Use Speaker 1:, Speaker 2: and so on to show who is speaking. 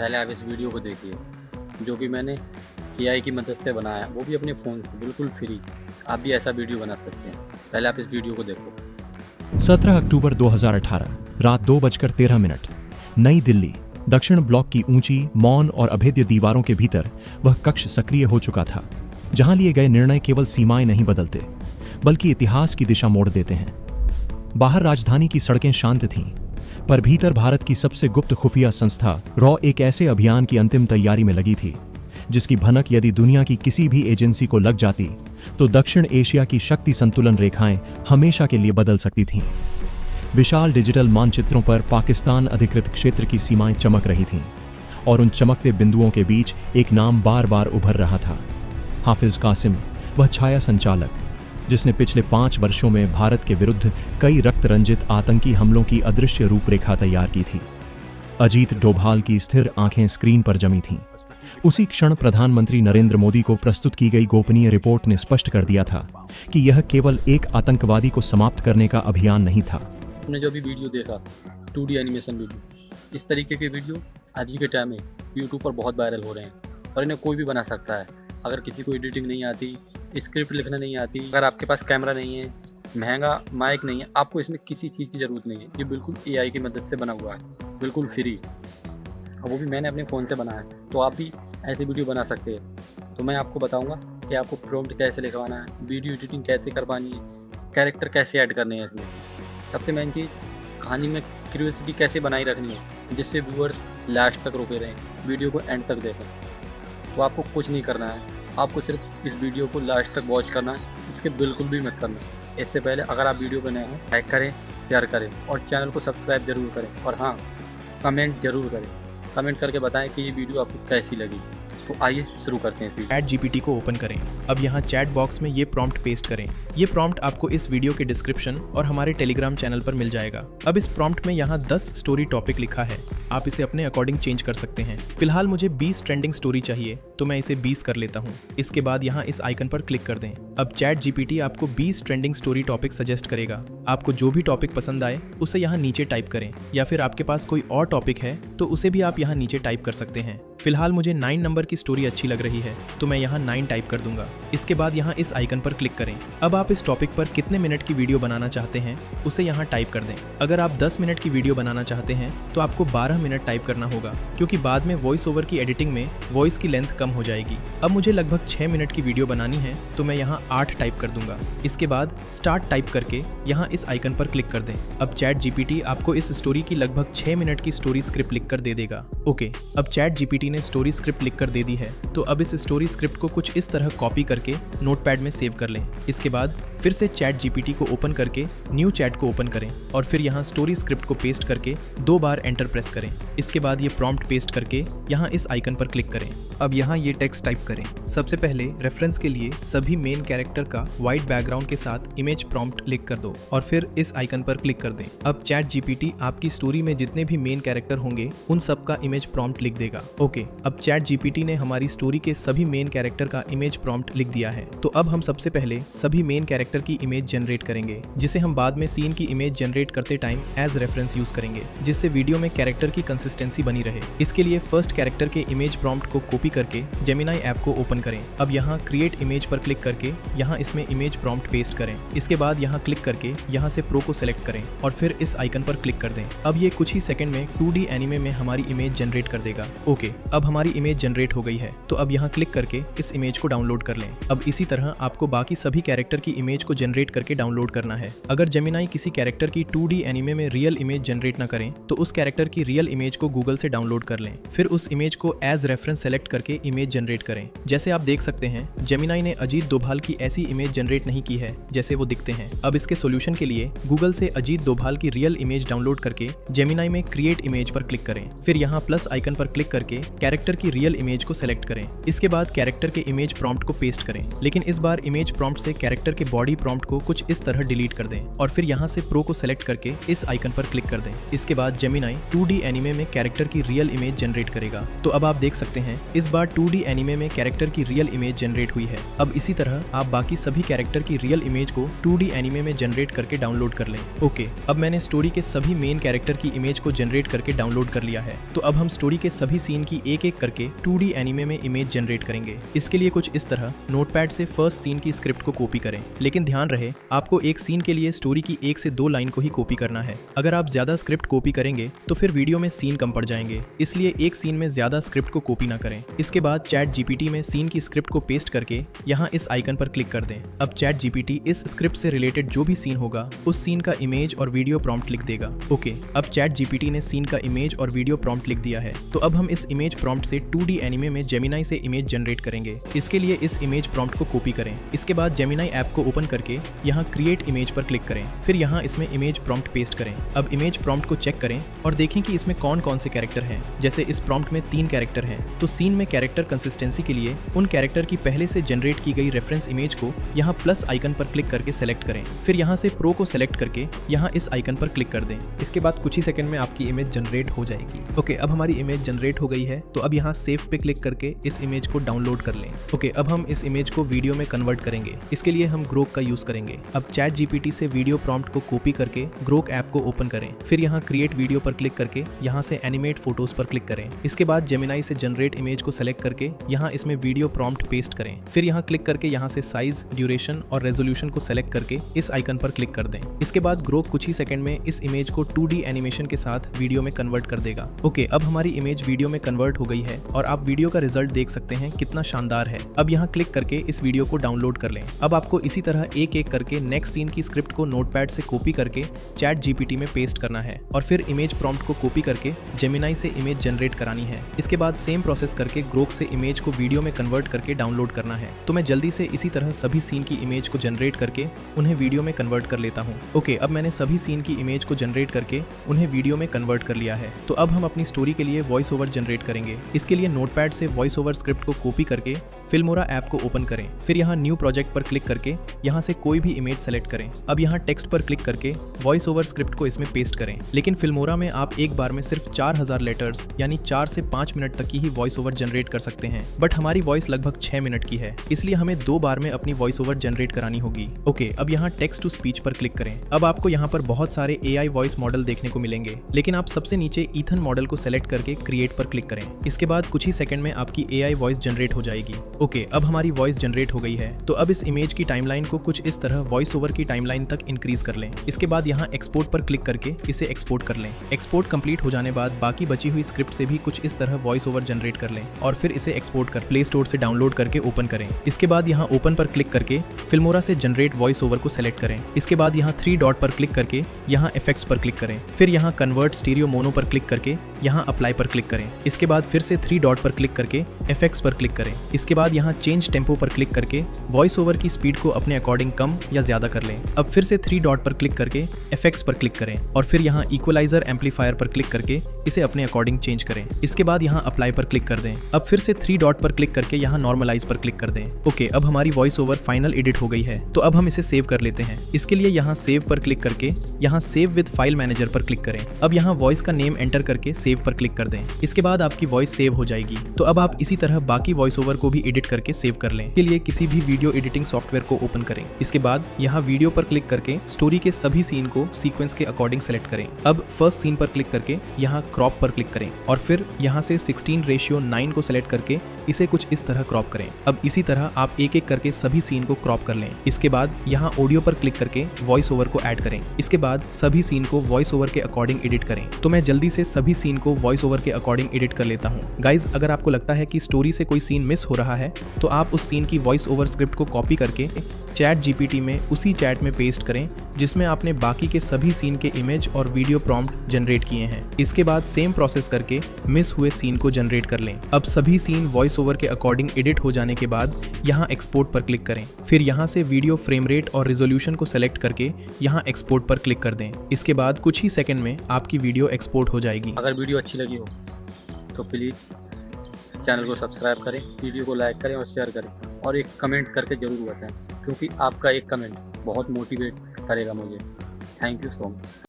Speaker 1: पहले आप इस वीडियो को देखिए, जो कि मैंने एआई की मदद से बनाया है, वो भी अपने फ़ोन से बिल्कुल फ्री। आप भी ऐसा वीडियो बना सकते हैं। पहले आप इस वीडियो को देखो।
Speaker 2: 17 अक्टूबर 2018 रात 2:13 नई दिल्ली। दक्षिण ब्लॉक की ऊंची, मौन और अभेद्य दीवारों के भीतर वह कक्ष सक्रिय हो चुका था, जहां लिए गए निर्णय केवल सीमाएं नहीं बदलते, बल्कि इतिहास की दिशा मोड़ देते हैं। बाहर राजधानी की सड़कें शांत थीं, पर भीतर भारत की सबसे गुप्त खुफिया संस्था रॉ एक ऐसे अभियान की अंतिम तैयारी में लगी थी, जिसकी भनक यदि दुनिया की किसी भी एजेंसी को लग जाती तो दक्षिण एशिया की शक्ति संतुलन रेखाएं हमेशा के लिए बदल सकती थीं। विशाल डिजिटल मानचित्रों पर पाकिस्तान अधिकृत क्षेत्र की सीमाएं चमक रही थीं, और उन चमकते बिंदुओं के बीच एक नाम बार बार उभर रहा था। हाफिज कासिम, वह छाया संचालक जिसने पिछले 5 वर्षों में भारत के विरुद्ध कई रक्त रंजित आतंकी हमलों की अदृश्य रूपरेखा तैयार की थी। अजीत डोभाल की स्थिर आंखें स्क्रीन पर जमी थीं। उसी क्षण प्रधानमंत्री नरेंद्र मोदी को प्रस्तुत की गई गोपनीय रिपोर्ट ने स्पष्ट कर दिया था कि यह केवल एक आतंकवादी को समाप्त करने का अभियान नहीं था।
Speaker 1: आपने जो भी वीडियो देखा, 2D एनिमेशन वीडियो, इस तरीके के वीडियो आज के टाइम में यूट्यूब पर बहुत वायरल हो रहे हैं, और इन्हें कोई भी बना सकता है। अगर किसी को एडिटिंग नहीं आती, स्क्रिप्ट लिखना नहीं आती, अगर आपके पास कैमरा नहीं है, महंगा माइक नहीं है, आपको इसमें किसी चीज़ की ज़रूरत नहीं है। ये बिल्कुल एआई की मदद से बना हुआ है, बिल्कुल फ्री, और वो भी मैंने अपने फ़ोन से बनाया है। तो आप भी ऐसे वीडियो बना सकते हैं। तो मैं आपको बताऊंगा कि आपको प्रॉम्प्ट कैसे लिखवाना है, वीडियो एडिटिंग कैसे करवानी है, कैरेक्टर कैसे ऐड करने हैं इसमें। सबसे मेन चीज़, कहानी में क्यूरियोसिटी कैसे बनाई रखनी है, जिससे व्यूअर्स लास्ट तक रुके रहें, वीडियो को एंड तक देखें। तो आपको कुछ नहीं करना है, आपको सिर्फ इस वीडियो को लास्ट तक वॉच करना है, इसके बिल्कुल भी मत करना। इससे पहले अगर आप वीडियो बनाए हैं, लाइक करें, शेयर करें और चैनल को सब्सक्राइब जरूर करें। और हाँ, कमेंट जरूर करें, कमेंट करके बताएं कि ये वीडियो आपको कैसी लगी। तो आइए शुरू करते हैं।
Speaker 3: चैट जीपीटी को ओपन करें। अब यहाँ चैट बॉक्स में ये प्रॉम्प्ट पेस्ट करें। ये प्रॉम्प्ट आपको इस वीडियो के डिस्क्रिप्शन और हमारे टेलीग्राम चैनल पर मिल जाएगा। अब इस प्रॉम्प्ट में यहाँ 10 स्टोरी टॉपिक लिखा है, आप इसे अपने अकॉर्डिंग चेंज कर सकते हैं। फिलहाल मुझे 20 ट्रेंडिंग स्टोरी चाहिए, तो मैं इसे 20 कर लेता हूँ। इसके बाद यहाँ इस आइकन पर क्लिक कर दें। अब चैट जीपीटी आपको 20 ट्रेंडिंग स्टोरी टॉपिक सजेस्ट करेगा। आपको जो भी टॉपिक पसंद आए उसे यहाँ नीचे टाइप करें, या फिर आपके पास कोई और टॉपिक है तो उसे भी आप यहाँ नीचे टाइप कर सकते हैं। फिलहाल मुझे 9 नंबर की स्टोरी अच्छी लग रही है, तो मैं यहाँ 9 टाइप कर दूंगा। इसके बाद यहाँ इस आइकन पर क्लिक करें। अब आप इस टॉपिक पर कितने मिनट की वीडियो बनाना चाहते हैं उसे यहाँ टाइप कर दें। अगर आप 10 मिनट की वीडियो बनाना चाहते हैं तो आपको 12 मिनट टाइप करना होगा, क्योंकि बाद में वॉइस ओवर की एडिटिंग में वॉइस की लेंथ कम हो जाएगी। अब मुझे लगभग 6 मिनट की वीडियो बनानी है, तो मैं यहाँ 8 टाइप कर दूंगा। इसके बाद स्टार्ट टाइप करके यहाँ इस आइकन पर क्लिक कर दें। अब चैट जीपीटी आपको इस स्टोरी की लगभग 6 मिनट की स्टोरी स्क्रिप्ट लिख कर दे देगा। ओके, अब चैट जीपीटी ने स्टोरी स्क्रिप्ट लिख कर दे दी है, तो अब इस स्टोरी स्क्रिप्ट को कुछ इस तरह कॉपी करके नोटपैड में सेव कर लें। इसके बाद फिर से चैट जीपीटी को ओपन करके न्यू चैट को ओपन करें, और फिर यहाँ स्टोरी स्क्रिप्ट को पेस्ट करके 2 बार एंटर प्रेस करें। इसके बाद ये प्रॉम्प्ट पेस्ट करके यहाँ इस आइकन पर क्लिक करें। अब यहाँ ये टेक्स्ट टाइप करें। सबसे पहले रेफरेंस के लिए सभी मेन कैरेक्टर का व्हाइट बैकग्राउंड के साथ इमेज प्रॉम्प्ट लिख कर दो, और फिर इस आइकन पर क्लिक कर दें। अब चैट जीपीटी आपकी स्टोरी में जितने भी मेन कैरेक्टर होंगे उन सब का इमेज प्रॉम्प्ट लिख देगा। ओके, अब चैट जीपीटी ने हमारी स्टोरी के सभी मेन कैरेक्टर का इमेज प्रॉम्प्ट लिख दिया है। तो अब हम सबसे पहले सभी मेन कैरेक्टर की इमेज जनरेट करेंगे, जिसे हम बाद में सीन की इमेज जनरेट करते टाइम एज रेफरेंस यूज करेंगे, जिससे वीडियो में कैरेक्टर की कंसिस्टेंसी बनी रहे। इसके लिए फर्स्ट कैरेक्टर के इमेज प्रॉम्प्ट को कॉपी करके जेमिनी ऐप को ओपन करें। अब यहाँ क्रिएट इमेज पर क्लिक करके यहाँ इसमें इमेज प्रॉम्प्ट पेस्ट करें। इसके बाद यहाँ क्लिक करके यहाँ से प्रो को सिलेक्ट करें, और फिर इस आइकन पर क्लिक कर दें। अब ये कुछ ही सेकंड में 2D एनिमे में हमारी इमेज जनरेट कर देगा। ओके, अब हमारी इमेज जनरेट हो गई है, तो अब यहाँ क्लिक करके इस इमेज को डाउनलोड कर लें। अब इसी तरह आपको बाकी सभी कैरेक्टर की इमेज को जनरेट करके डाउनलोड करना है। अगर जेमिनी किसी कैरेक्टर की 2D एनिमे में रियल इमेज जनरेट ना करें तो उस कैरेक्टर की रियल इमेज को गूगल से डाउनलोड कर लें, फिर उस इमेज को एज रेफरेंस सेलेक्ट करके इमेज जनरेट करें। जैसे आप देख सकते हैं, जेमिनी ने अजीत डोभाल की ऐसी इमेज जनरेट नहीं की है जैसे वो दिखते हैं। अब इसके सोल्यूशन के लिए गूगल से अजीत डोभाल की रियल इमेज डाउनलोड करके जेमिनी में क्रिएट इमेज पर क्लिक करें। फिर यहाँ प्लस आइकन पर क्लिक करके कैरेक्टर की रियल इमेज को सेलेक्ट करें। इसके बाद कैरेक्टर के इमेज प्रॉम्प्ट को पेस्ट करें, लेकिन इस बार इमेज प्रॉम्प्ट से कैरेक्टर के बॉडी प्रॉम्प्ट को कुछ इस तरह डिलीट कर दें, और फिर यहाँ से प्रो को सेलेक्ट करके इस आइकन पर क्लिक कर दें। इसके बाद जेमिनी 2D एनिमे में कैरेक्टर की रियल इमेज जनरेट करेगा। तो अब आप देख सकते हैं, इस बार 2D एनिमे में कैरेक्टर की रियल इमेज जनरेट हुई है। अब इसी तरह आप बाकी सभी कैरेक्टर की रियल इमेज को 2D एनिमे में जनरेट करके डाउनलोड कर लें। ओके, अब मैंने स्टोरी के सभी मेन कैरेक्टर की इमेज को जनरेट करके डाउनलोड कर लिया है। तो अब हम स्टोरी के सभी सीन की एक एक करके 2D एनिमे में इमेज जनरेट करेंगे। इसके लिए कुछ इस तरह नोटपैड से फर्स्ट सीन की स्क्रिप्ट को कॉपी करें, लेकिन ध्यान रहे आपको एक सीन के लिए स्टोरी की 1 से 2 लाइन को ही कॉपी करना है। अगर आप ज्यादा स्क्रिप्ट कॉपी करेंगे तो फिर वीडियो में सीन कम पड़ जाएंगे, इसलिए एक सीन में ज्यादा स्क्रिप्ट को कॉपी ना करें। इसके बाद चैट जीपीटी में सीन की स्क्रिप्ट को पेस्ट करके यहाँ इस आइकन पर क्लिक कर दें। अब चैट जीपीटी इस स्क्रिप्ट से रिलेटेड जो भी सीन होगा उस सीन का इमेज और वीडियो प्रॉम्प्ट लिख देगा। ओके, अब चैट जीपीटी ने सीन का इमेज और वीडियो प्रॉम्प्ट लिख दिया है। तो अब हम इस इमेज प्रॉम्प्ट से 2D एनिमे में जेमिनाई से इमेज जनरेट करेंगे। इसके लिए इस इमेज प्रॉम्प्ट को कॉपी करें। इसके बाद जेमिनाई ऐप को ओपन करके यहाँ क्रिएट इमेज पर क्लिक करें, फिर यहाँ इसमें इमेज प्रॉम्प्ट पेस्ट करें। अब इमेज प्रॉम्प्ट को चेक करें और देखें कि इसमें कौन कौन से कैरेक्टर हैं। जैसे इस प्रॉम्प्ट में 3 कैरेक्टर हैं, तो सीन में कैरेक्टर कंसिस्टेंसी के लिए उन कैरेक्टर की पहले से जनरेट की गई रेफरेंस इमेज को यहाँ प्लस आइकन पर क्लिक करके सेलेक्ट करें। फिर यहाँ से प्रो को सेलेक्ट करके यहाँ इस आइकन पर क्लिक कर दें। इसके बाद कुछ ही सेकंड में आपकी इमेज जनरेट हो जाएगी। ओके, अब हमारी इमेज जनरेट हो गई है, तो अब यहाँ सेव पे क्लिक करके इस इमेज को डाउनलोड कर लें। ओके, अब हम इस इमेज को वीडियो में कन्वर्ट करेंगे। इसके लिए हम ग्रोक का यूज करेंगे। अब चैट जीपीटी से वीडियो प्रॉम्प्ट को कॉपी करके ग्रोक ऐप को ओपन करें, फिर यहाँ क्रिएट वीडियो पर क्लिक करके यहाँ से एनिमेट फोटोज पर क्लिक करें। इसके बाद जेमिनाई से जनरेट इमेज को सेलेक्ट करके यहाँ इसमें वीडियो प्रॉम्प्ट पेस्ट करें, फिर यहाँ क्लिक करके यहाँ से साइज, ड्यूरेशन और रेजोल्यूशन को सेलेक्ट करके इस आइकन पर क्लिक कर दें। इसके बाद ग्रोक कुछ ही सेकंड में इस इमेज को 2D एनिमेशन के साथ वीडियो में कन्वर्ट कर देगा। ओके, अब हमारी इमेज वीडियो में कन्वर्ट हो गई है और आप वीडियो का रिजल्ट देख सकते हैं कितना शानदार है। अब यहाँ क्लिक करके इस वीडियो को डाउनलोड कर लें। अब आपको इसी तरह एक एक करके नेक्स्ट सीन की स्क्रिप्ट को नोटपैड से कॉपी करके चैट जीपीटी में पेस्ट करना है और फिर इमेज प्रॉम्प्ट को कॉपी करके जेमिनाई से इमेज जनरेट करानी है। इसके बाद सेम प्रोसेस करके ग्रोक से इमेज को वीडियो में कन्वर्ट करके डाउनलोड करना है। तो मैं जल्दी से इसी तरह सभी सीन की इमेज को जनरेट करके उन्हें वीडियो में कन्वर्ट कर लेता हूँ। ओके, अब मैंने सभी सीन की इमेज को जनरेट करके उन्हें वीडियो में कन्वर्ट कर लिया है। तो अब हम अपनी स्टोरी के लिए वॉइस ओवर जनरेट करेंगे। इसके लिए नोटपैड से वॉइस ओवर स्क्रिप्ट को कॉपी करके फिल्मोरा ऐप को ओपन करें, फिर यहाँ न्यू प्रोजेक्ट पर क्लिक करके यहाँ से कोई भी इमेज सेलेक्ट करें। अब यहाँ टेक्स्ट पर क्लिक करके वॉइस ओवर स्क्रिप्ट को इसमें पेस्ट करें। लेकिन फिल्मोरा में आप एक बार में सिर्फ 4000 लेटर्स यानी 4 से 5 मिनट तक की ही वॉइस ओवर जनरेट कर सकते हैं, बट हमारी वॉइस लगभग 6 मिनट की है, इसलिए हमें 2 बार में अपनी वॉइस ओवर जनरेट करानी होगी। ओके, अब यहाँ टेक्स्ट टू स्पीच पर क्लिक करें। अब आपको यहाँ पर बहुत सारे AI वॉइस मॉडल देखने को मिलेंगे, लेकिन आप सबसे नीचे ईथन मॉडल को सेलेक्ट करके क्रिएट पर क्लिक करें। इसके बाद कुछ ही सेकंड में आपकी AI वॉइस जनरेट हो जाएगी। ओके, अब हमारी वॉइस जनरेट हो गई है। तो अब इस इमेज की टाइमलाइन को कुछ इस तरह वॉइस ओवर की टाइमलाइन तक इंक्रीज कर लें। इसके बाद यहाँ एक्सपोर्ट पर क्लिक करके इसे एक्सपोर्ट कर लें। एक्सपोर्ट कंप्लीट हो जाने बाद बाकी बची हुई स्क्रिप्ट से भी कुछ इस तरह वॉइस ओवर जनरेट कर लें और फिर इसे एक्सपोर्ट कर प्ले स्टोर से डाउनलोड करके ओपन करें। इसके बाद यहाँ ओपन पर क्लिक करके फिल्मोरा से जनरेट वॉइस ओवर को सेलेक्ट करें। इसके बाद यहाँ 3 डॉट पर क्लिक करके यहाँ इफेक्ट्स पर क्लिक करें, फिर यहाँ कन्वर्ट स्टीरियो मोनो पर क्लिक करके यहाँ अप्लाई पर क्लिक करें। इसके बाद फिर से 3 डॉट पर क्लिक करके इफेक्ट्स पर क्लिक करें। इसके बाद यहाँ चेंज टेम्पो पर क्लिक करके वॉइस ओवर की स्पीड को अपने अकॉर्डिंग कम या ज्यादा कर लें। अब फिर से 3 डॉट पर क्लिक करके इफेक्ट्स पर क्लिक करें और फिर यहाँ इक्वलाइजर एम्पलीफायर पर क्लिक करके इसे अपने अकॉर्डिंग चेंज करें। इसके बाद यहाँ अप्लाई पर क्लिक कर दें। अब फिर से 3 डॉट पर क्लिक करके यहाँ नॉर्मलाइज पर क्लिक कर दें। ओके, अब हमारी वॉइस ओवर फाइनल एडिट हो गई है। तो अब हम इसे सेव कर लेते हैं। इसके लिए यहाँ सेव पर क्लिक करके यहाँ सेव विद फाइल मैनेजर पर क्लिक करें। अब यहाँ वॉइस का नेम एंटर करके सेव पर क्लिक कर दें। इसके बाद आपकी वॉइस सेव हो जाएगी। तो अब आप इसी तरह बाकी वॉइस ओवर को भी एडिट करके सेव कर लें। इसके लिए किसी भी वीडियो एडिटिंग सॉफ्टवेयर को ओपन करें। इसके बाद यहाँ वीडियो पर क्लिक करके स्टोरी के सभी सीन को सीक्वेंस के अकॉर्डिंग सेलेक्ट करें। अब फर्स्ट सीन पर क्लिक करके यहाँ क्रॉप पर क्लिक करें और फिर यहाँ से 16:9 को सेलेक्ट करके इसे कुछ इस तरह क्रॉप करें। अब इसी तरह आप एक एक करके सभी सीन को क्रॉप कर लें। इसके बाद यहाँ ऑडियो पर क्लिक करके वॉइस ओवर को ऐड करें। इसके बाद सभी सीन को वॉइस ओवर के अकॉर्डिंग एडिट करें। तो मैं जल्दी से सभी सीन को वॉइस ओवर के अकॉर्डिंग एडिट कर लेता हूँ। गाइज, अगर आपको लगता है कि स्टोरी से कोई सीन मिस हो रहा है तो आप उस सीन की वॉइस ओवर स्क्रिप्ट को कॉपी करके चैट जीपीटी में उसी चैट में पेस्ट करें जिसमें आपने बाकी के सभी सीन के इमेज और वीडियो प्रॉम्प्ट जनरेट किए हैं। इसके बाद सेम प्रोसेस करके मिस हुए सीन को जनरेट कर लें। अब सभी सीन वॉइस ओवर के अकॉर्डिंग एडिट हो जाने के बाद यहाँ एक्सपोर्ट पर क्लिक करें। फिर यहाँ से वीडियो फ्रेम रेट और रिजोल्यूशन को सेलेक्ट करके यहाँ एक्सपोर्ट पर क्लिक कर दें। इसके बाद कुछ ही सेकंड में आपकी वीडियो एक्सपोर्ट हो जाएगी।
Speaker 1: अगर वीडियो अच्छी लगी हो तो प्लीज़ चैनल को सब्सक्राइब करें, वीडियो को लाइक करें और शेयर करें और एक कमेंट करके ज़रूर बताएं, क्योंकि आपका एक कमेंट बहुत मोटिवेट करेगा मुझे। Thank you so much.